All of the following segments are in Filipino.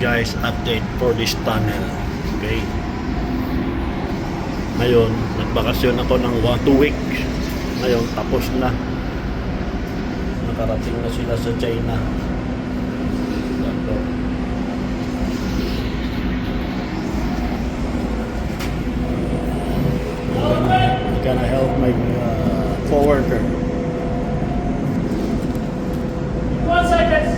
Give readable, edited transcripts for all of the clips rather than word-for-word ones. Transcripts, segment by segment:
Guys, update for this tunnel. Okay. Ngayon, nagbakasyon ako ng 2 week. Ngayon, tapos na. Nakarating na sila sa China. I'm gonna help my co-worker. 1 second.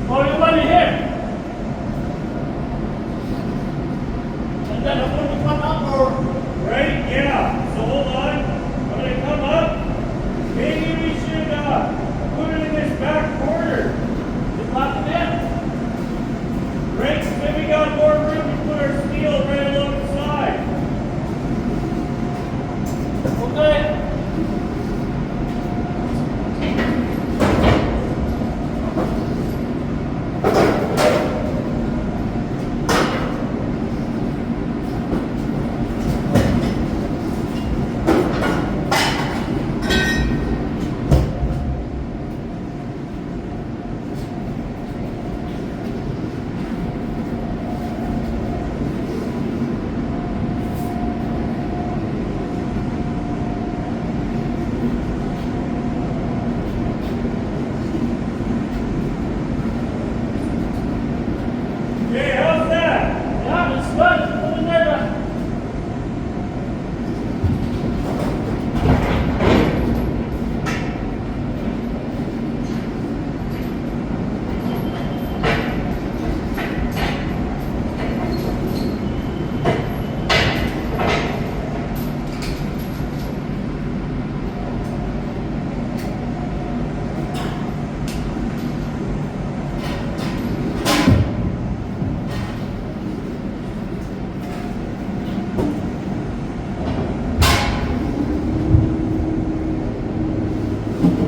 Oh, you want it here? And then I'm going to come up or... Right? Yeah. So hold on. I'm going to come up. Maybe we should put it in this back corner. Just lock it in. Right? So then we got more room to put our steel right along the side. Okay. Okay, how's that? Yeah, it's good. Put it there.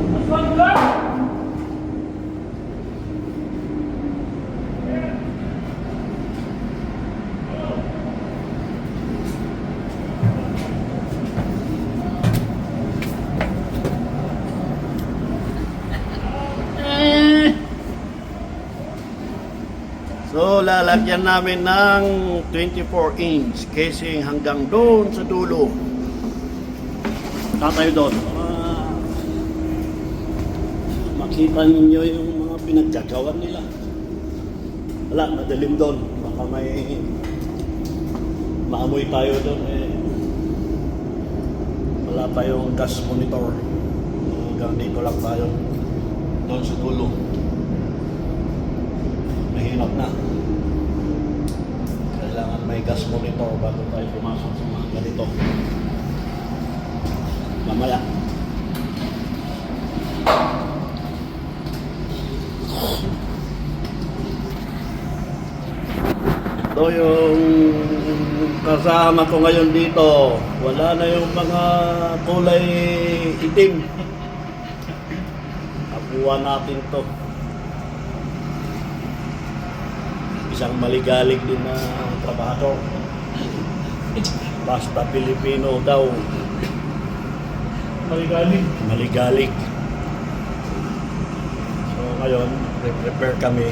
That's one good. So, lalagyan namin ng 24-inch casing hanggang doon sa dulo. Tatayo doon. Makita ninyo yung mga pinaggagawan nila. Wala, madilim doon. Baka may maamoy tayo doon. Wala tayong gas monitor. Hanggang dito lang tayo. Doon sa dulo. Mahirap na. Kailangan may gas monitor bago tayo pumasok sa mga ganito. Mamaya. Ito yung kasama ko ngayon dito. Wala na yung mga kulay itim. Kapuha natin to. Isang maligalig din na trabahador. Basta Pilipino daw. Maligalig. Maligalig. So ngayon, prepare kami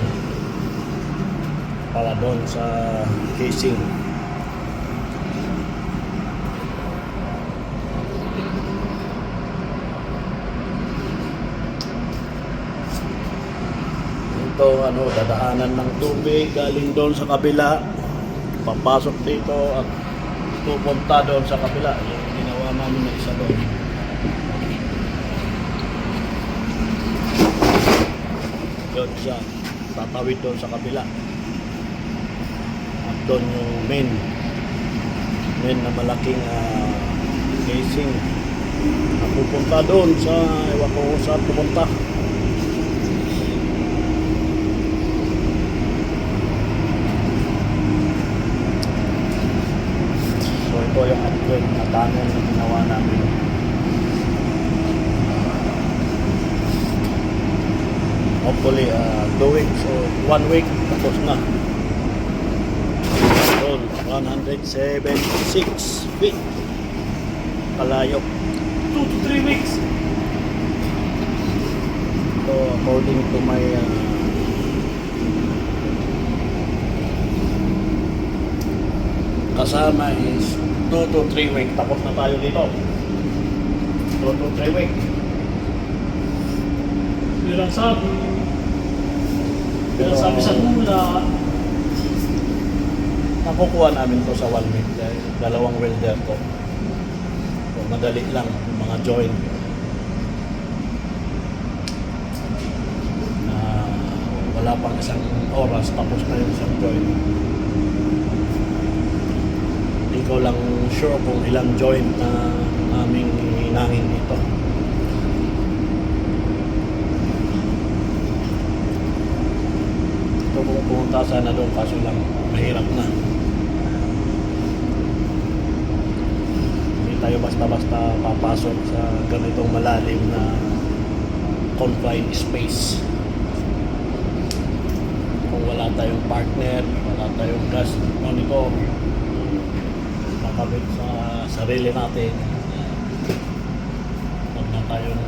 para doon sa casing. Ito, dadaanan ng tubig galing doon sa kabila, papasok dito at pupunta doon sa kabila. Yung ginawa namin na isa doon. Doon siya, tatawid doon sa kabila. doon yung main na malaking casing na pupunta doon sa ewan ko kung saan pupunta. So ito yung upgrade na tunnel na ginawa namin. Hopefully 2 weeks or 1 week tapos na. Doon 176 feet kalayo. 2 to 3 weeks. So according to my kasama is 2 to 3 weeks tapos na tayo dito. 2 to 3 weeks. Bilang sabi sa tula. Nakukuha namin to sa 1 week dahil dalawang welder to. So, madali lang yung mga joint. Na wala pang isang oras tapos na yung isang joint. Hindi ko lang sure kung ilang joint na aming hinangin dito. Ito kung pumunta sana doon kaso lang mahirap na. Hindi tayo basta-basta papasok sa ganitong malalim na confined space. Kung wala tayong partner, wala tayong gas monitor, makabit sa sarili natin, huwag na tayong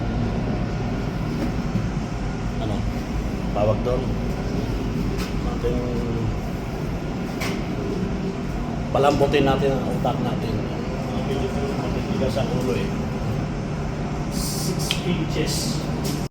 tawag doon natin, palambutin natin ang utak natin. Matitigas ang ulo 6 inches.